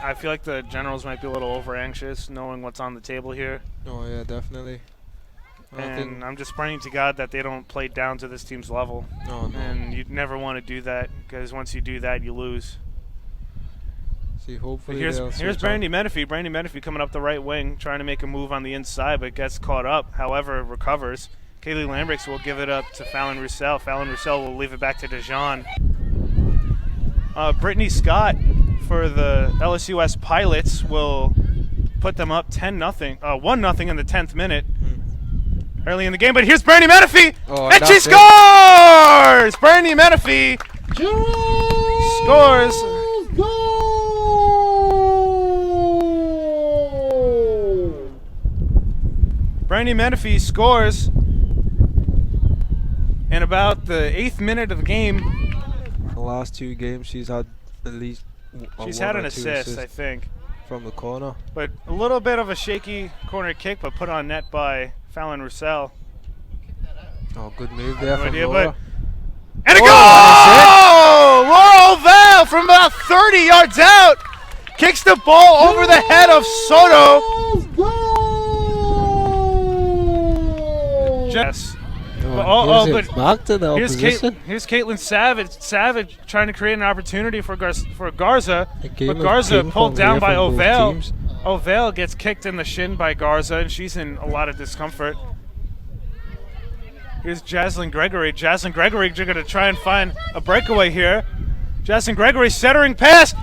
I feel like the Generals might be a little over anxious knowing what's on the table here. Oh yeah, definitely. And I'm just praying to God that they don't play down to this team's level. No. And you'd never want to do that, because once you do that, you lose. See, hopefully here's Brandy Menifee. Brandy Menifee coming up the right wing, trying to make a move on the inside, but gets caught up. However, recovers. Kaylee Lambrix will give it up to Fallon Roussel. Fallon Roussel will leave it back to DeJean. Brittany Scott for the LSUS Pilots will put them up 1-0 in the 10th minute. Early in the game, but here's Brandy Menifee, and she scores! Brandy Menifee scores. Brandy Menifee scores in about the 8th minute of the game. The last 2 games, she's had at least she's had an assist, I think, from the corner. But a little bit of a shaky corner kick, but put on net by Fallon Roussel. Oh, good move there from Laura. And a goal! Laura Ovell from about 30 yards out kicks the ball over the head of Soto. Yes. But back to the opposition. Here's Caitlin Savage trying to create an opportunity for Garza, but Garza pulled down by Ovell. Ovell gets kicked in the shin by Garza, and she's in a lot of discomfort. Here's Jaslyn Gregory. Jaslyn Gregory going to try and find a breakaway here. Jaslyn Gregory centering pass.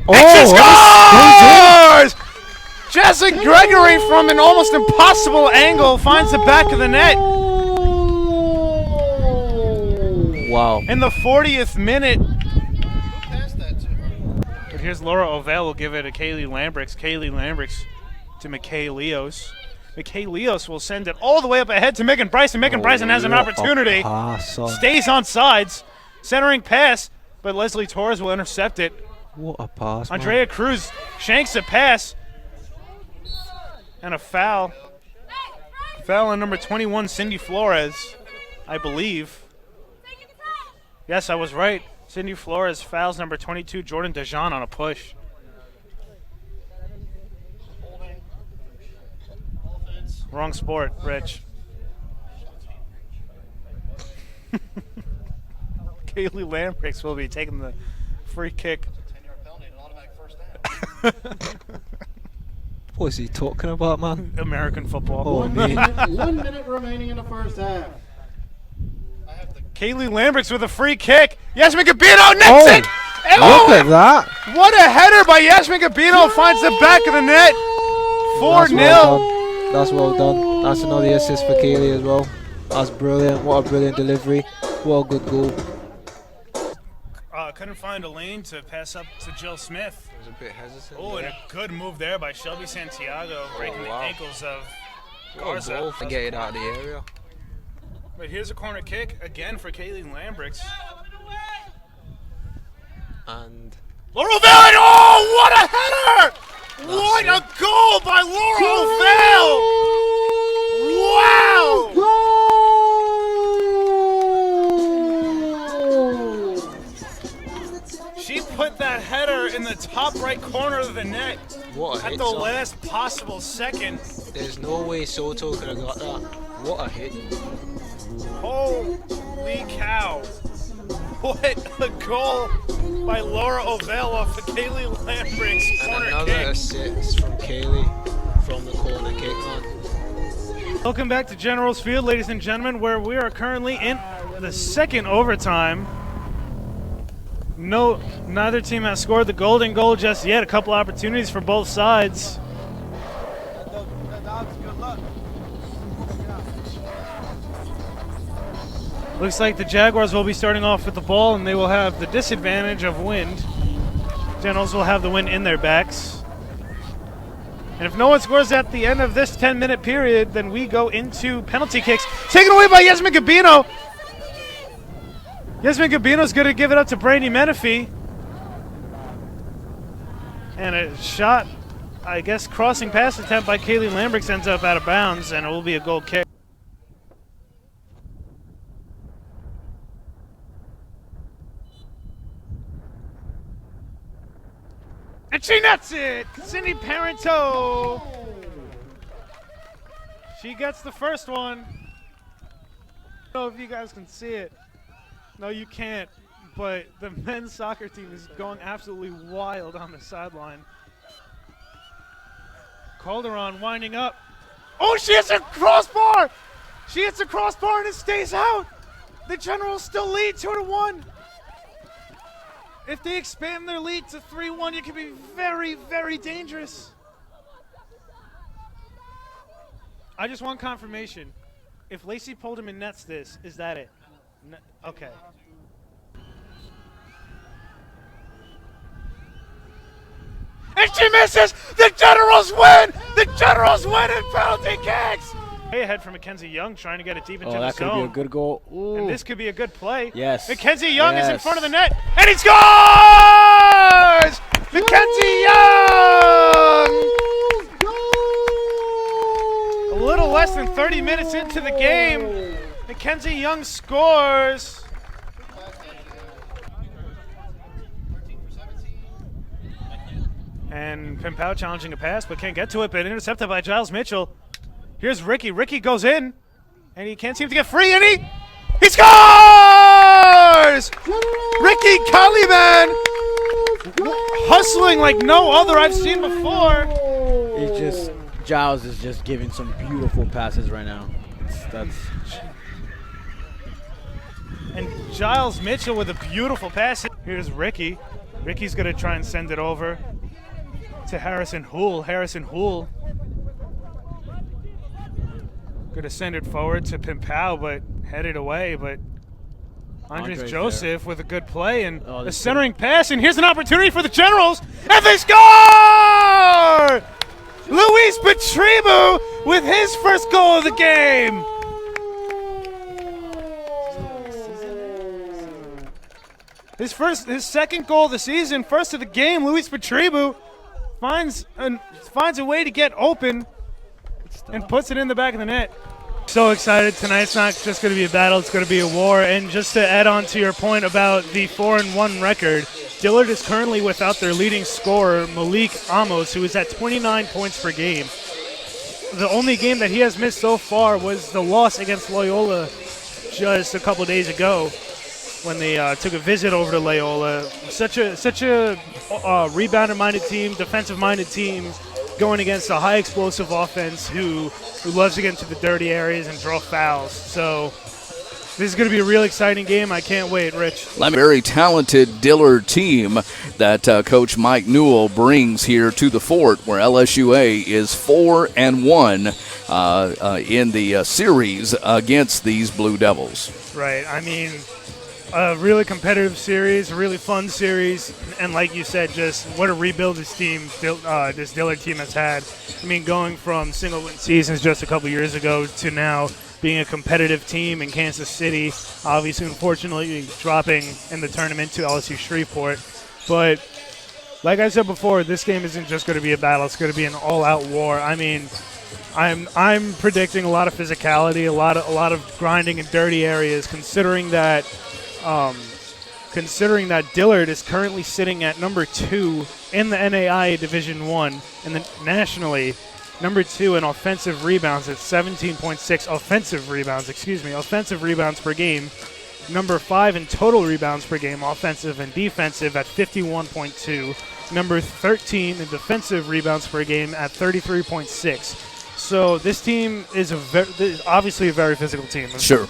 And she scores! Jaslyn Gregory from an almost impossible angle finds the back of the net. Wow. In the 40th minute. But here's Laura Ovell will give it to Kaylee Lambrix. Kaylee Lambrix to McKay Leos. McKay Leos will send it all the way up ahead to Megan Bryson. Megan Bryson has an opportunity. Stays on sides. Centering pass, but Leslie Torres will intercept it. What a pass, Andrea Cruz shanks a pass. And a foul. Foul on number 21, Cindy Flores, I believe. Yes, I was right. Cindy Flores fouls number 22, Jordan DeJean, on a push. Wrong sport, Rich. Kaylee Lambrix will be taking the free kick. What is he talking about, man? American football. Oh, 1 minute remaining in the first half. Kaylee Lambrix with a free kick. Yasmin Gabino nets it. Look at that. What a header by Yasmin Gabino. Finds the back of the net. 4-0. That's well done. That's another assist for Kaylee as well. That's brilliant. What a brilliant delivery. What a good goal. Couldn't find a lane to pass up to Jill Smith. Was a bit hesitant. Oh, and a good move there by Shelby Santiago, breaking the ankles of Garza. And get it out of the area. But here's a corner kick again for Kaylee Lambrix. And Laura Ovell! Oh, what a header! What a goal by Laura Ovell! Wow! She put that header in the top right corner of the net at the last possible second. There's no way Soto could have got that. What a hit. Holy cow. What a goal by Laura Ovell off the Kaylee Lambrix corner and another kick. assist from Kaylee from the corner kick, man. Welcome back to Generals Field, ladies and gentlemen, where we are currently in the second overtime. Neither team has scored the golden goal just yet. A couple opportunities for both sides. Looks like the Jaguars will be starting off with the ball, and they will have the disadvantage of wind. Generals will have the wind in their backs. And if no one scores at the end of this 10-minute period, then we go into penalty kicks. Taken away by Yasmin Gabino. Yasmin Gabino's going to give it up to Brandy Menifee. And a shot, I guess, crossing pass attempt by Kaylee Lambrix ends up out of bounds, and it will be a goal kick. And she nets it! Cindy Parento! She gets the first one. I don't know if you guys can see it. No, you can't. But the men's soccer team is going absolutely wild on the sideline. Calderon winding up. Oh, she hits a crossbar! She hits a crossbar and it stays out! The Generals still lead 2-1. If they expand their lead to 3-1, it could be very, very dangerous. I just want confirmation. If Lacey Polderman nets this, is that it? Okay. And she misses! The Generals win! The Generals win in penalty kicks! Way ahead for Mackenzie Young, trying to get it deep into the that zone. could be a good goal. Ooh. And this could be a good play. Yes. Mackenzie Young is in Yes. front of the net, and he scores! Mackenzie Young! A little less than 30 minutes into the game, Mackenzie Young scores. And Pimpau challenging a pass, but can't get to it, but intercepted by Giles Mitchell. Here's Ricky. Ricky goes in, and he can't seem to get free, and he scores! Ricky Kaliman hustling like no other I've seen before. Giles is just giving some beautiful passes right now. And Giles Mitchell with a beautiful pass. Here's Ricky. Ricky's going to try and send it over to Harrison Houle. Harrison Houle going to send it forward to Pimpau, but headed away. But Andres Joseph there with a good play and a centering pass. And here's an opportunity for the Generals, and they score! Luis Petribu with his first goal of the game. His second goal of the season, first of the game. Luis Petribu finds a way to get open and puts it in the back of the net. So excited. Tonight's not just going to be a battle, it's going to be a war. And just to add on to your point about the 4-1 record, Dillard is currently without their leading scorer, Malik Amos, who is at 29 points per game. The only game that he has missed so far was the loss against Loyola just a couple days ago when they took a visit over to Loyola. Such a rebounder-minded team, defensive-minded team, going against a high-explosive offense who loves to get into the dirty areas and draw fouls. So this is going to be a real exciting game. I can't wait, Rich. Very talented Dillard team that Coach Mike Newell brings here to the fort, where LSUA is 4-1 in the series against these Blue Devils. Right. I mean, a really competitive series, a really fun series, and like you said, just what a rebuild this Dillard team has had. I mean, going from single-win seasons just a couple years ago to now being a competitive team in Kansas City, obviously, unfortunately, dropping in the tournament to LSU Shreveport. But like I said before, this game isn't just going to be a battle; it's going to be an all-out war. I mean, I'm predicting a lot of physicality, a lot of grinding in dirty areas, considering that Dillard is currently sitting at number 2 in the NAIA Division I, and then nationally number 2 in offensive rebounds at 17.6 offensive rebounds per game. Number 5 in total rebounds per game, offensive and defensive, at 51.2. Number 13 in defensive rebounds per game at 33.6. So this team is obviously a very physical team. Sure.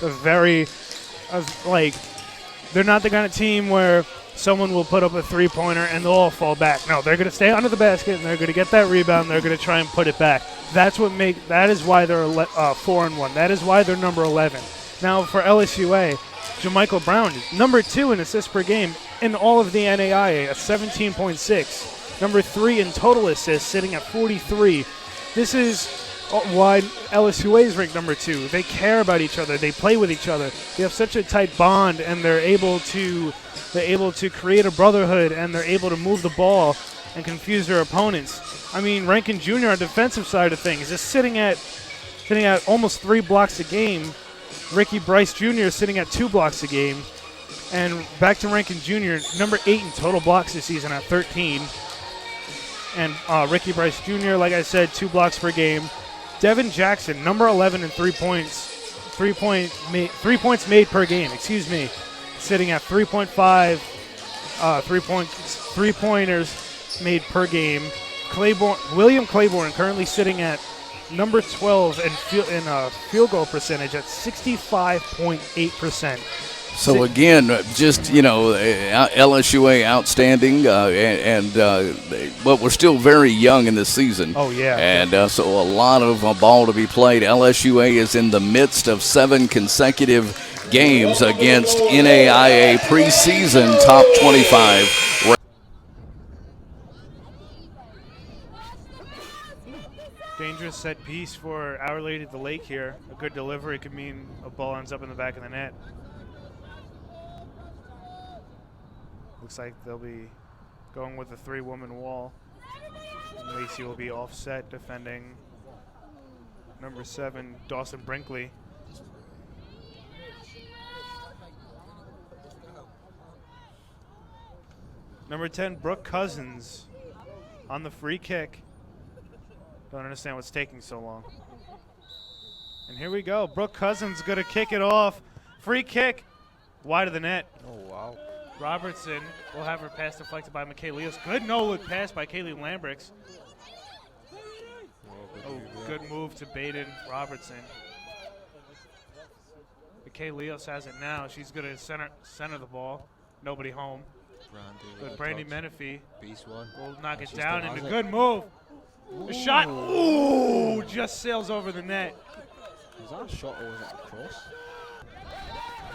They're not the kind of team where someone will put up a three-pointer and they'll all fall back. No, they're going to stay under the basket and they're going to get that rebound. They're going to try and put it back. That is why they're 4-1. That is why they're number 11. Now for LSUA, Jamichael Brown, number 2 in assists per game in all of the NAIA at 17.6. Number 3 in total assists, sitting at 43. This is why LSUA is ranked number 2. They care about each other. They play with each other. They have such a tight bond, and they're able to create a brotherhood, and they're able to move the ball and confuse their opponents. I mean, Rankin Jr. on the defensive side of things is sitting at almost 3 blocks a game. Ricky Bryce Jr. is sitting at 2 blocks a game. And back to Rankin Jr., number 8 in total blocks this season at 13. And Ricky Bryce Jr., like I said, 2 blocks per game. Devin Jackson, number 11 in 3 points. 3 points made per game, excuse me. Sitting at 3.5 3-pointers made per game. William Claiborne currently sitting at number 12 in field goal percentage at 65.8%. So again, just LSUA outstanding, but we're still very young in this season. Oh yeah, and so a lot of ball to be played. LSUA is in the midst of 7 consecutive games against NAIA preseason top 25. Dangerous set piece for Our Lady of the Lake here. A good delivery could mean a ball ends up in the back of the net. Looks like they'll be going with a 3-woman wall. And Lacey will be offset defending number 7, Dawson Brinkley. Number 10, Brooke Cousins on the free kick. Don't understand what's taking so long. And here we go. Brooke Cousins going to kick it off. Free kick. Wide of the net. Oh, wow. Robertson will have her pass deflected by McKay Leos. Good no-look pass by Kaylee Lambrix. Oh, good move to Baden Robertson. McKay Leos has it now. She's going to center the ball. Nobody home. Good Brandy Menifee will knock it down, and a good move. The shot, ooh, just sails over the net. Was that a shot or was that a cross?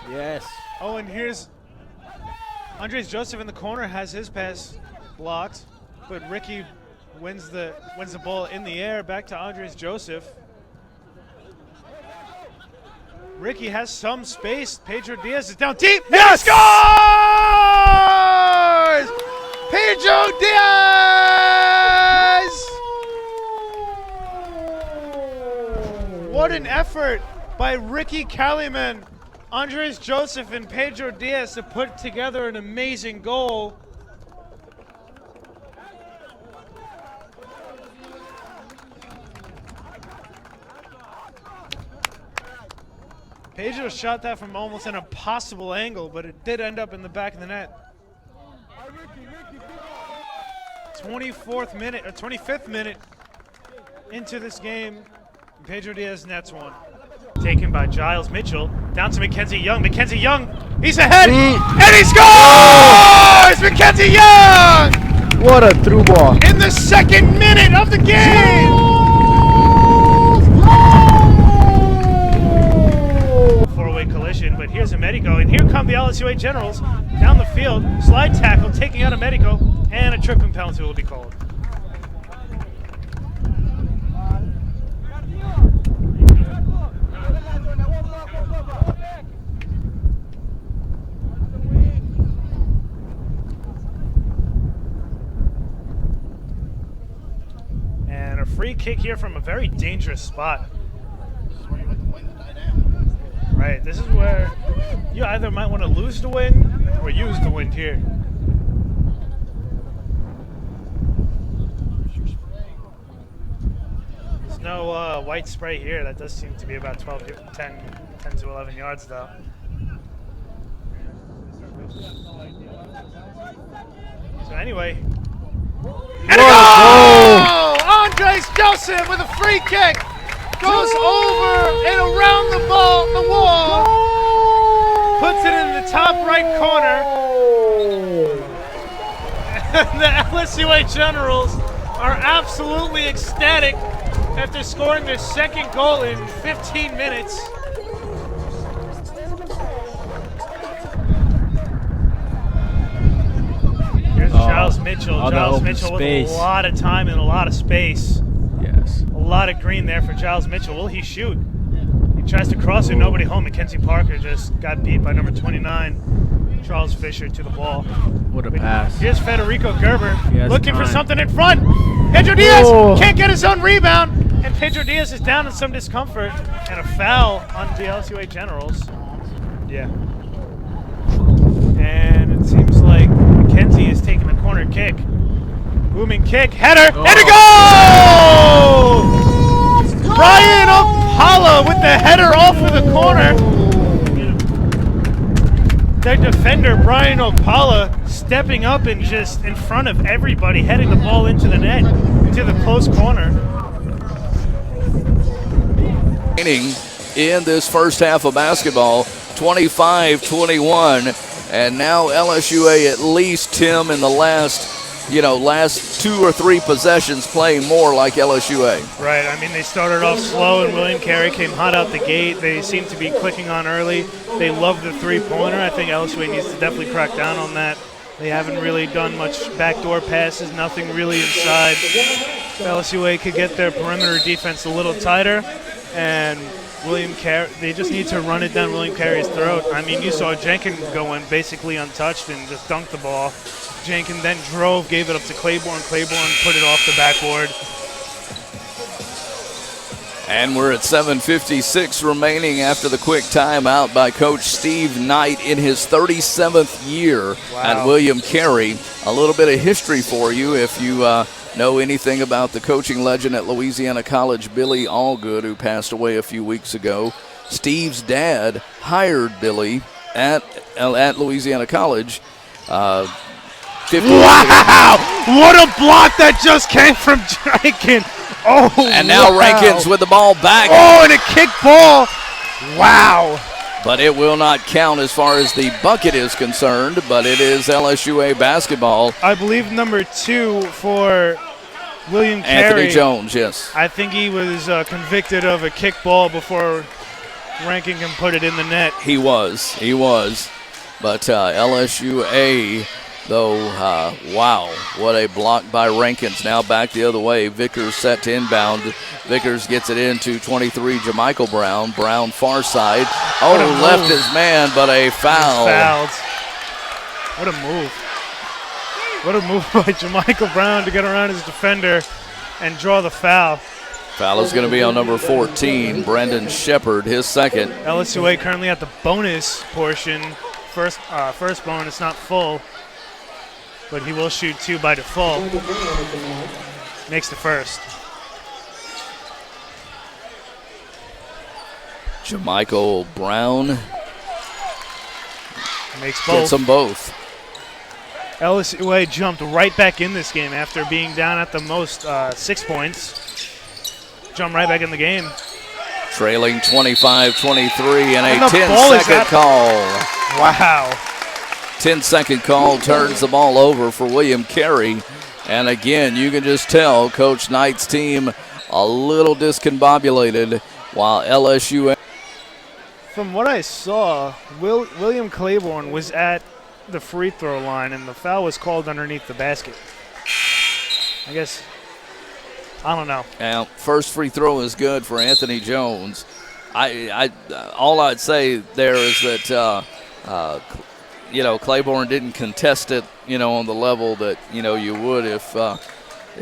Yes. Oh, and here's Andres Joseph in the corner, has his pass blocked, but Ricky wins the ball in the air. Back to Andres Joseph. Ricky has some space. Pedro Diaz is down deep. Yes! Scores! Pedro Diaz! What an effort by Ricky Kaliman, Andres Joseph, and Pedro Diaz to put together an amazing goal. Pedro shot that from almost an impossible angle, but it did end up in the back of the net. 25th minute into this game. Pedro Diaz nets one. Taken by Giles Mitchell. Down to Mackenzie Young. Mackenzie Young, he's ahead, and he scores! Mackenzie Young! What a through ball. In the 2nd minute of the game! Four-way collision, but here's a Medico, and here come the LSUA Generals down the field. Slide tackle, taking out a Medico, and a tripping penalty will be called. And a free kick here from a very dangerous spot. Right, this is where you either might want to lose the win or use the wind here. There's no white spray here. That does seem to be about 10 to 11 yards though. So anyway. And a goal! Andres Joseph with a free kick. Goes over and around the wall, puts it in the top right corner. The LSUA Generals are absolutely ecstatic after scoring their 2nd goal in 15 minutes. Here's Giles Mitchell. Giles Mitchell with a lot of time and a lot of space. Yes. A lot of green there for Giles Mitchell. Will he shoot? He tries to cross it, nobody home. Mackenzie Parker just got beat by number 29, Charles Fisher, to the ball. What a pass. Here's Federico Gerber looking for time. something in front. Pedro Diaz can't get his own rebound, and Pedro Diaz is down in some discomfort, and a foul on the LSUA Generals. Yeah. And it seems like Mackenzie is taking a corner kick. Booming kick, header, and a goal! Brian Okpala with the header off of the corner. Their defender, Brian Okpala, stepping up and just in front of everybody, heading the ball into the net, into the close corner. In this first half of basketball, 25-21, and now LSUA at least, Tim, in the last 2 or 3 possessions playing more like LSUA. Right, I mean, they started off slow and William Carey came hot out the gate. They seem to be clicking on early. They love the three-pointer. I think LSUA needs to definitely crack down on that. They haven't really done much backdoor passes, nothing really inside. LSUA could get their perimeter defense a little tighter, and William Carey, they just need to run it down William Carey's throat. I mean, you saw Jenkins go in basically untouched and just dunk the ball. Jenkins then drove, gave it up to Claiborne. Claiborne put it off the backboard. And we're at 7:56 remaining after the quick timeout by Coach Steve Knight in his 37th year at William Carey. A little bit of history for you if you know anything about the coaching legend at Louisiana College, Billy Allgood, who passed away a few weeks ago. Steve's dad hired Billy at Louisiana College. 50 Wow! What a block that just came from Rankin. Oh, and now wow. Rankins with the ball back. Oh, and a kick ball. Wow. But it will not count as far as the bucket is concerned, but it is LSUA basketball. I believe number 2 for William Carey. Anthony Jones, yes. I think he was convicted of a kick ball before Rankin can put it in the net. He was. But LSUA, though, wow, what a block by Rankins. Now back the other way. Vickers set to inbound. Vickers gets it into 23, Jamichael Brown. Brown far side. Oh, left his man, but a foul. Fouled. What a move. What a move by Jamichael Brown to get around his defender and draw the foul. Foul is going to be on number 14, Brendan Shepard, his second. LSUA currently at the bonus portion. First bonus, not full. But he will shoot 2 by default. Makes the first. Jamichael Brown Makes both. gets them both. LSUA jumped right back in this game after being down at the most 6 points. Jumped right back in the game. Trailing 25-23 and a the ball is 10-second call. Wow. 10-second call turns the ball over for William Carey. And again, you can just tell Coach Knight's team a little discombobulated while LSU. From what I saw, William Claiborne was at the free throw line and the foul was called underneath the basket. I guess, I don't know. Now, first free throw is good for Anthony Jones. All I'd say there is that Claiborne didn't contest it, on the level that, you would if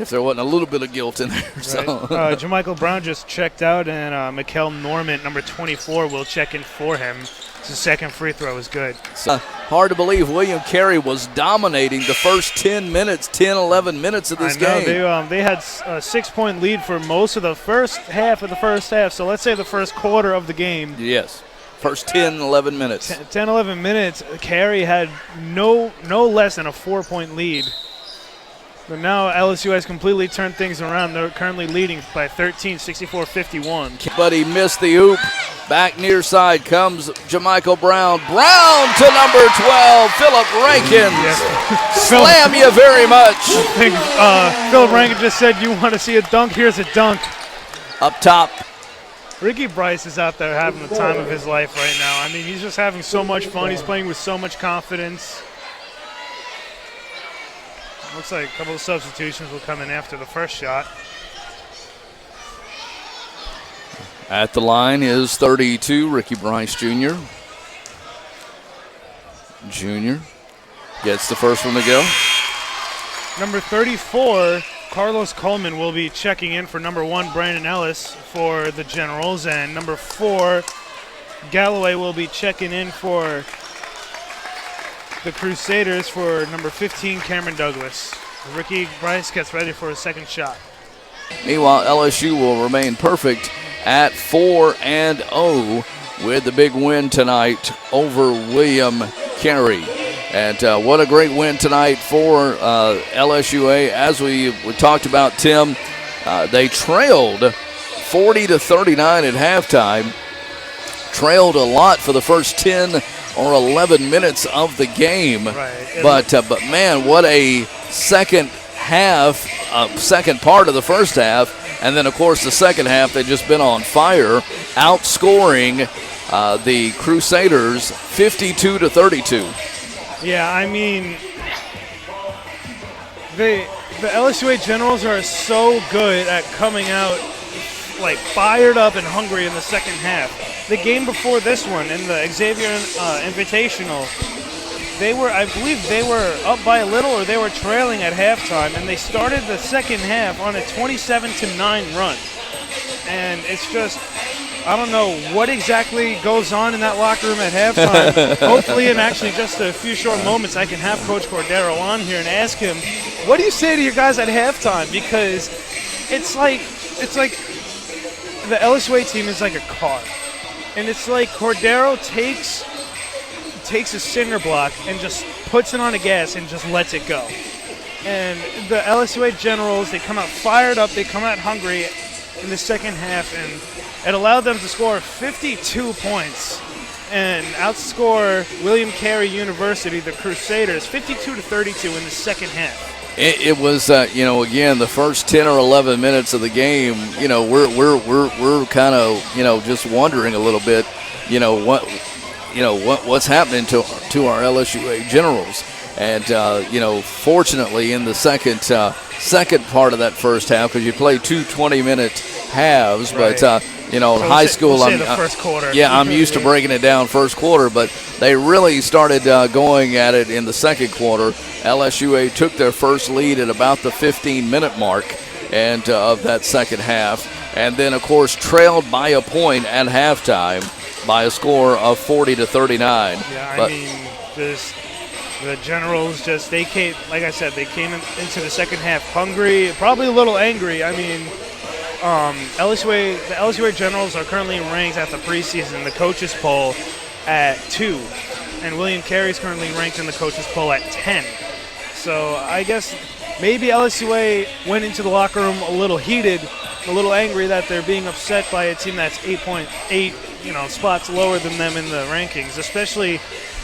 there wasn't a little bit of guilt in there. Right. So. Jamichael Brown just checked out, and Mikel Norman, number 24, will check in for him. His second free throw is good. Hard to believe William Carey was dominating the first 11 minutes of this game. They had a 6-point lead for most of the first half. So let's say the first quarter of the game. Yes. First 11 minutes. 11 minutes, Carey had no less than a 4-point lead. But now LSU has completely turned things around. They're currently leading by 13, 64-51. But he missed the oop. Back near side comes Jamichael Brown. Brown to number 12, Philip Rankin. Yes. Slam you very much. I think Philip Rankin just said, you want to see a dunk? Here's a dunk. Up top. Ricky Bryce is out there having the time of his life right now. I mean, he's just having so much fun. He's playing with so much confidence. Looks like a couple of substitutions will come in after the first shot. At the line is 32, Ricky Bryce Jr. Gets the first one to go. Number 34, Carlos Coleman, will be checking in for number 1, Brandon Ellis, for the Generals. And number 4, Galloway, will be checking in for the Crusaders for number 15, Cameron Douglas. Ricky Bryce gets ready for his second shot. Meanwhile, LSU will remain perfect at 4-0 with the big win tonight over William Carey. And what a great win tonight for LSUA. As we talked about, Tim, they trailed 40-39 at halftime. Trailed a lot for the first 10 or 11 minutes of the game. Right. But man, what a second half, second part of the first half. And then, of course, the second half, they've just been on fire, outscoring the Crusaders 52-32. Yeah, I mean, the LSUA Generals are so good at coming out like fired up and hungry in the second half. The game before this one, in the Xavier Invitational, I believe they were up by a little, or they were trailing at halftime, and they started the second half on a 27-9 run. And it's just, I don't know what exactly goes on in that locker room at halftime. Hopefully, in actually just a few short moments, I can have Coach Cordero on here and ask him, what do you say to your guys at halftime? Because it's like the LSUA team is like a car. And it's like Cordero takes a cinder block and just puts it on the gas and just lets it go. And the LSUA Generals, they come out fired up, they come out hungry in the second half, and it allowed them to score 52 points and outscore William Carey University, the Crusaders, 52-32 in the second half. It was, again, the first 10 or 11 minutes of the game. We're kind of, just wondering a little bit, what's happening to our LSUA Generals. And fortunately, in the second part of that first half, because you play two 20-minute halves, right. But high school, the first quarter. Yeah, I'm used to breaking it down first quarter, but they really started going at it in the second quarter. LSUA took their first lead at about the 15-minute mark and of that second half, and then, of course, trailed by a point at halftime by a score of 40-39. Yeah, the Generals they came, like I said, they came into the second half hungry, probably a little angry. I mean, the LSUA Generals are currently ranked at the preseason, the coaches poll, at 2, and William Carey is currently ranked in the coaches poll at 10. So I guess maybe LSUA went into the locker room a little heated, a little angry that they're being upset by a team that's 8.8, spots lower than them in the rankings, especially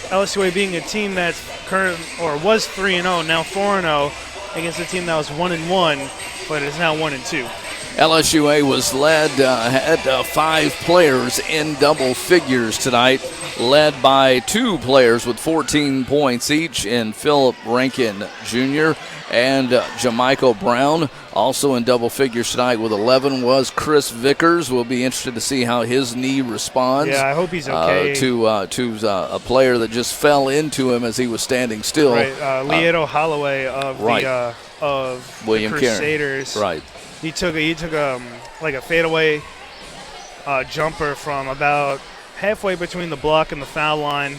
LSUA being a team that's was 3-0, now 4-0 against a team that was 1-1, but is now 1-2. LSUA was had 5 players in double figures tonight, led by 2 players with 14 points each in Philip Rankin Jr. and Jamichael Brown. Also in double figures tonight with 11 was Chris Vickers. We'll be interested to see how his knee responds. Yeah, I hope he's okay. To a player that just fell into him as he was standing still. Right, Lieto Holloway of William the Crusaders. Right. He took a fadeaway jumper from about halfway between the block and the foul line,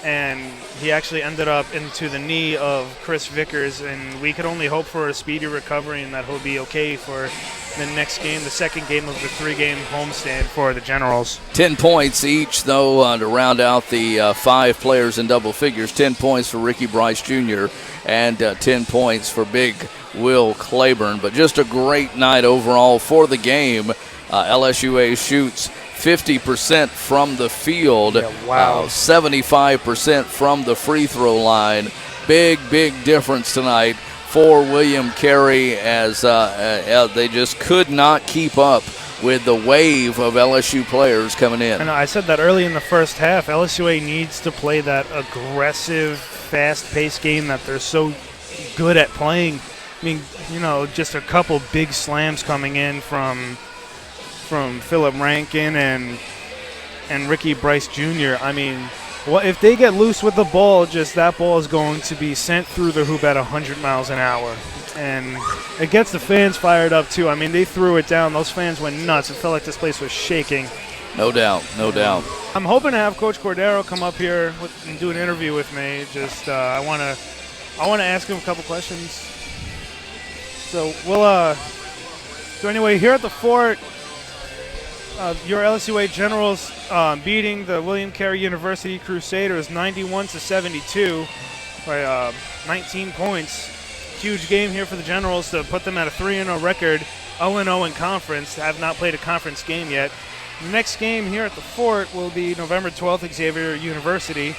and he actually ended up into the knee of Chris Vickers, and we could only hope for a speedy recovery and that he'll be okay for the next game, the second game of the 3-game homestand for the Generals. 10 points each, though, to round out the 5 players in double figures. 10 points for Ricky Bryce Jr. and 10 points for Big Will Claiborne. But just a great night overall for the game. LSUA shoots 50% from the field, 75% from the free throw line. Big difference tonight for William Carey as they just could not keep up with the wave of LSU players coming in. And I said that early in the first half, LSUA needs to play that aggressive, fast-paced game that they're so good at playing. I mean, just a couple big slams coming in from Philip Rankin and Ricky Bryce Jr. I mean, if they get loose with the ball, that ball is going to be sent through the hoop at 100 miles an hour. And it gets the fans fired up, too. I mean, they threw it down. Those fans went nuts. It felt like this place was shaking. No doubt. I'm hoping to have Coach Cordero come up here and do an interview with me. I want to ask him a couple questions. So we'll so anyway, here at the fort, your LSUA Generals beating the William Carey University Crusaders 91-72 by 19 points. Huge game here for the Generals to put them at a 3-0 record, 0-0 in conference. Have not played a conference game yet. The next game here at the fort will be November 12th, Xavier University.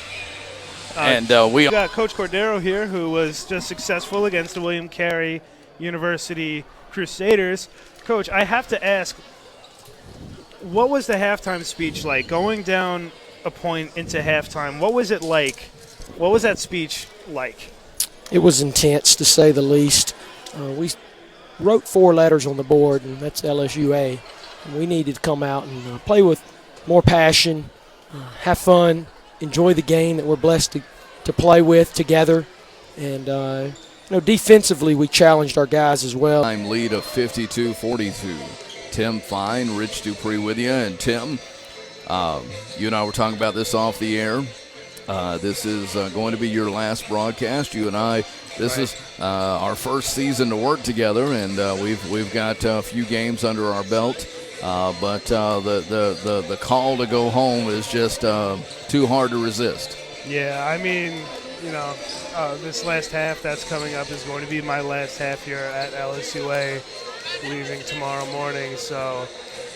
And We got Coach Cordero here, who was just successful against the William Carey University Crusaders. Coach, I have to ask, what was the halftime speech like? Going down a point into halftime, what was it like? What was that speech like? It was intense, to say the least. We wrote 4 letters on the board, and that's LSUA. And we needed to come out and play with more passion, have fun, enjoy the game that we're blessed to play with together. And, defensively, we challenged our guys as well. Time lead of 52-42. Tim Fine, Rich Dupree with you. And Tim, you and I were talking about this off the air. This is going to be your last broadcast. You and I, this is our first season to work together, and we've got a few games under our belt. But the call to go home is just too hard to resist. Yeah, I mean, this last half that's coming up is going to be my last half here at LSUA, leaving tomorrow morning. So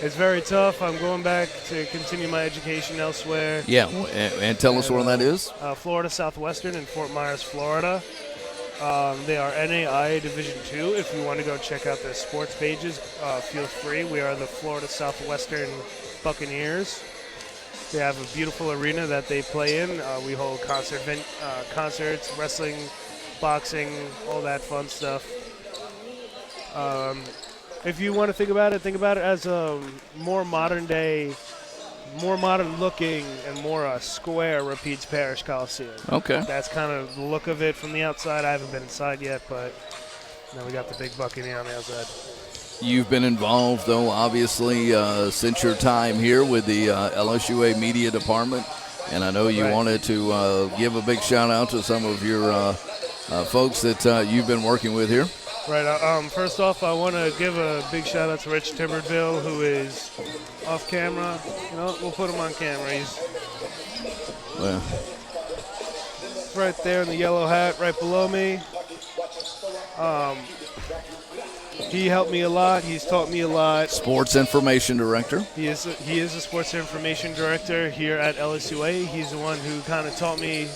it's very tough. I'm going back to continue my education elsewhere. Yeah, and tell us where that is. Florida Southwestern in Fort Myers, Florida. They are NAIA Division II. If you want to go check out their sports pages, feel free. We are the Florida Southwestern Buccaneers. They have a beautiful arena that they play in. We hold concerts, wrestling, boxing, all that fun stuff. If you want to think about it as a more modern looking and more square Rapides Parish Coliseum. Okay. That's kind of the look of it from the outside. I haven't been inside yet, but we got the big Buccaneer on the outside. You've been involved, though, obviously, since your time here with the LSUA Media Department, and I know you wanted to give a big shout-out to some of your folks that you've been working with here. Right. First off, I want to give a big shout-out to Rich Timberville, who is off camera. We'll put him on camera. He's right there in the yellow hat right below me. He helped me a lot. He's taught me a lot. Sports Information Director. He is a Sports Information Director here at LSUA. He's the one who kind of taught me,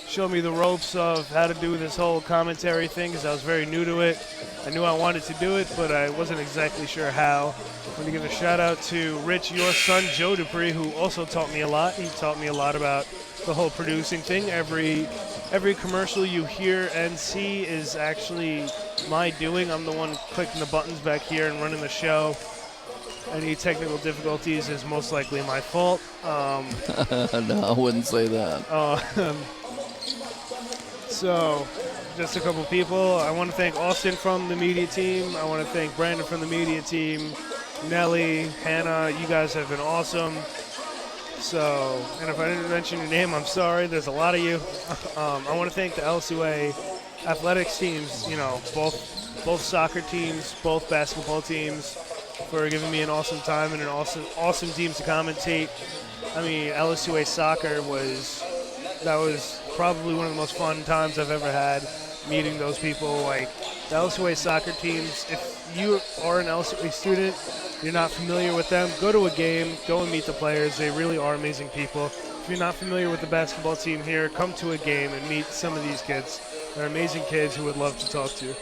showed me the ropes of how to do this whole commentary thing, because I was very new to it. I knew I wanted to do it, but I wasn't exactly sure how. I want to give a shout out to Rich, your son, Joe Dupree, who also taught me a lot. He taught me a lot about the whole producing thing. Every commercial you hear and see is actually my doing. I'm the one clicking the buttons back here and running the show. Any technical difficulties is most likely my fault. No, I wouldn't say that. So, just a couple people. I want to thank Austin from the media team. I want to thank Brandon from the media team. Nelly, Hannah, you guys have been awesome. So, and if I didn't mention your name, I'm sorry. There's a lot of you. I want to thank the LSUA athletics teams, both soccer teams, both basketball teams, for giving me an awesome time and an awesome teams to commentate. I mean, LSUA soccer was probably one of the most fun times I've ever had, meeting those people. Like, the LSUA soccer teams, if you are an LSUA student, you're not familiar with them, go to a game, go and meet the players. They really are amazing people. If you're not familiar with the basketball team here, come to a game and meet some of these kids. They're amazing kids who would love to talk to you.